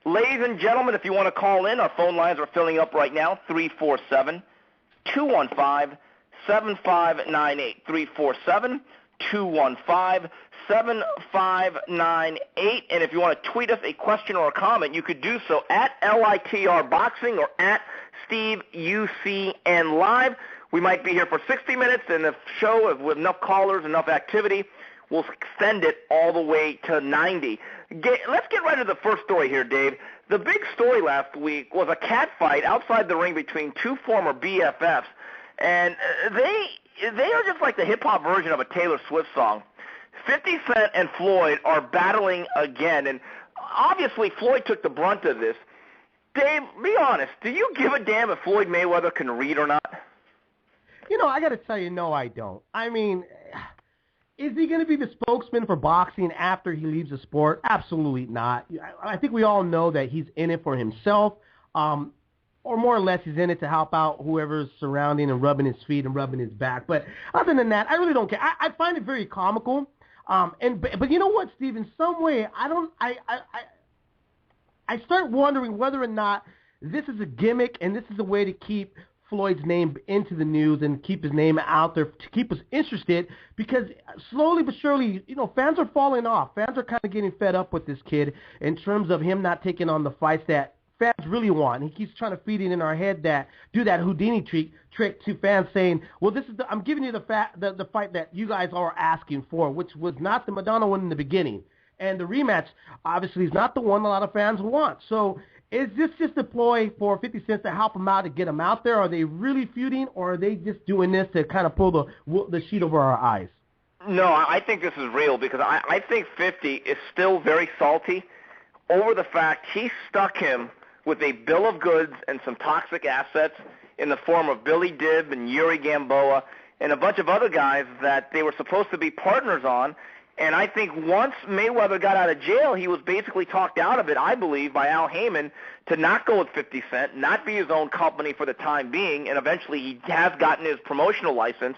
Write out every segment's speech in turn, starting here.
Ladies and gentlemen, if you want to call in, our phone lines are filling up right now, 347-215-7598, 347-215-7598. And if you want to tweet us a question or a comment, you could do so at LITR Boxing or at Steve UCN Live. We might be here for 60 minutes, and the show, with enough callers, enough activity, we'll extend it all the way to 90. Let's get right into the first story here, Dave. The big story last week was a cat fight outside the ring between two former BFFs, and they are just like the hip-hop version of a Taylor Swift song. 50 Cent and Floyd are battling again, and obviously Floyd took the brunt of this. Dave, be honest, do you give a damn if Floyd Mayweather can read or not? You know, I got to tell you, no, I don't. I mean, is he going to be the spokesman for boxing after he leaves the sport? Absolutely not. I think we all know that he's in it for himself, or more or less he's in it to help out whoever's surrounding and rubbing his feet and rubbing his back. But other than that, I really don't care. I find it very comical. But you know what, Steve? In some way, I start wondering whether or not this is a gimmick and this is a way to keep Floyd's name into the news and keep his name out there to keep us interested, because slowly but surely, you know, fans are falling off. Fans are kind of getting fed up with this kid in terms of him not taking on the fights that fans really want. He keeps trying to feed it in our head do that Houdini trick to fans, saying, well, I'm giving you the fight that you guys are asking for, which was not the Madonna one in the beginning. And the rematch, obviously, is not the one a lot of fans want. So is this just a ploy for 50 Cent to help him out, to get him out there? Are they really feuding, or are they just doing this to kind of pull the sheet over our eyes? No, I think this is real, because I think 50 is still very salty over the fact he stuck him with a bill of goods and some toxic assets in the form of Billy Dibb and Yuri Gamboa and a bunch of other guys that they were supposed to be partners on. And I think once Mayweather got out of jail, he was basically talked out of it, I believe, by Al Heyman to not go with 50 Cent, not be his own company for the time being, and eventually he has gotten his promotional license.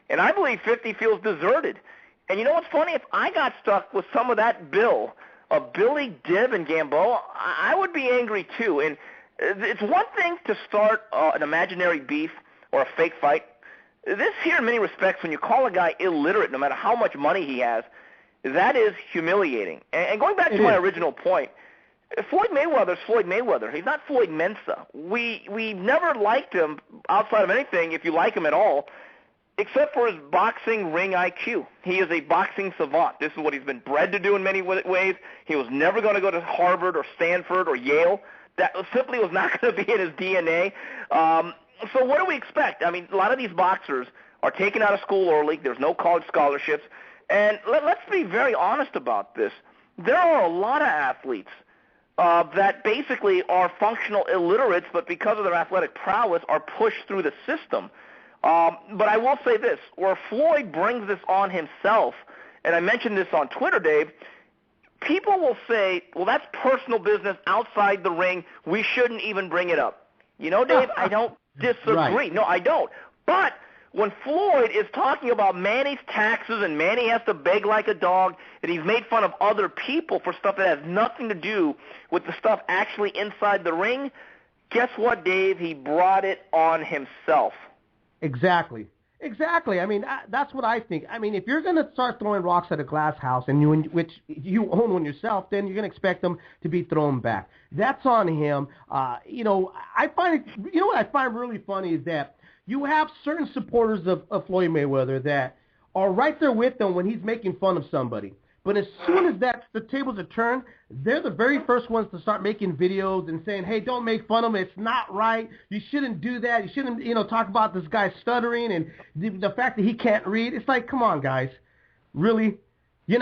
And I believe 50 feels deserted. And you know what's funny? If I got stuck with some of that bill of Billy Dibb and Gamboa, I would be angry too. And it's one thing to start an imaginary beef or a fake fight. This here, in many respects, when you call a guy illiterate, no matter how much money he has, that is humiliating. And going back to my original point, Floyd Mayweather is Floyd Mayweather. He's not Floyd Mensa. We never liked him outside of anything, if you like him at all, except for his boxing ring IQ. He is a boxing savant. This is what he's been bred to do in many ways. He was never going to go to Harvard or Stanford or Yale. That simply was not going to be in his DNA. So what do we expect? I mean, a lot of these boxers are taken out of school early. There's no college scholarships. And let's be very honest about this. There are a lot of athletes that basically are functional illiterates, but because of their athletic prowess are pushed through the system. But I will say this, where Floyd brings this on himself, and I mentioned this on Twitter, Dave, people will say, well, that's personal business outside the ring. We shouldn't even bring it up. You know, Dave, I don't disagree. Right. No, I don't. But when Floyd is talking about Manny's taxes and Manny has to beg like a dog, and he's made fun of other people for stuff that has nothing to do with the stuff actually inside the ring, guess what, Dave? He brought it on himself. Exactly. I mean, that's what I think. I mean, if you're going to start throwing rocks at a glass house, and which you own one yourself, then you're going to expect them to be thrown back. That's on him. You know, what I find really funny is that you have certain supporters of Floyd Mayweather that are right there with him when he's making fun of somebody. But as soon as the tables are turned, they're the very first ones to start making videos and saying, hey, don't make fun of him. It's not right. You shouldn't do that. You shouldn't, talk about this guy stuttering and the fact that he can't read. It's like, come on, guys. Really? You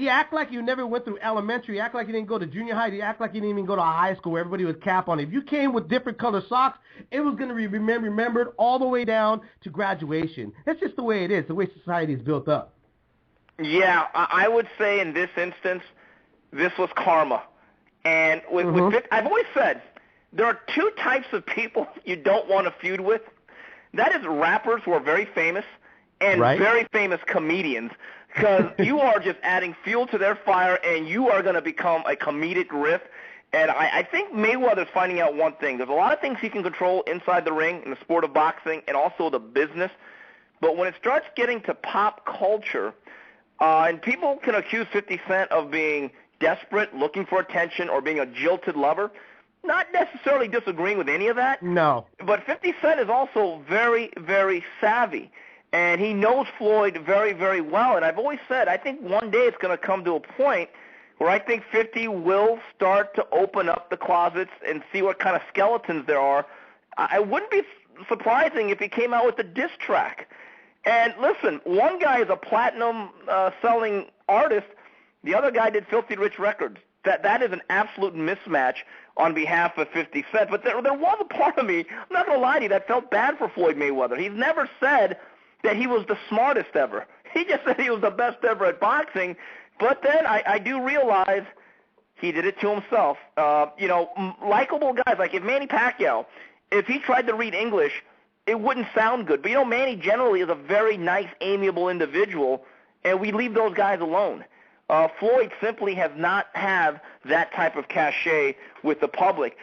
act like you never went through elementary. You act like you didn't go to junior high. You act like you didn't even go to high school where everybody was cap on. If you came with different color socks, it was going to be remembered all the way down to graduation. That's just the way it is, the way society is built up. Yeah, I would say in this instance, this was karma. And with I've always said, there are two types of people you don't want to feud with. That is rappers who are very famous and very famous comedians, because you are just adding fuel to their fire and you are going to become a comedic riff. And I think Mayweather's finding out one thing. There's a lot of things he can control inside the ring in the sport of boxing and also the business. But when it starts getting to pop culture, and people can accuse 50 Cent of being desperate, looking for attention, or being a jilted lover, not necessarily disagreeing with any of that. No. But 50 Cent is also very, very savvy. And he knows Floyd very, very well. And I've always said, I think one day it's going to come to a point where I think 50 will start to open up the closets and see what kind of skeletons there are. I wouldn't be surprising if he came out with a diss track. And listen, one guy is a platinum selling artist. The other guy did Filthy Rich Records. That is an absolute mismatch on behalf of 50 Cent. But there was a part of me, I'm not going to lie to you, that felt bad for Floyd Mayweather. He's never said that he was the smartest ever. He just said he was the best ever at boxing. But then I do realize he did it to himself. Likable guys, like if Manny Pacquiao, if he tried to read English, it wouldn't sound good. But, Manny generally is a very nice, amiable individual, and we leave those guys alone. Floyd simply has not have that type of cachet with the public.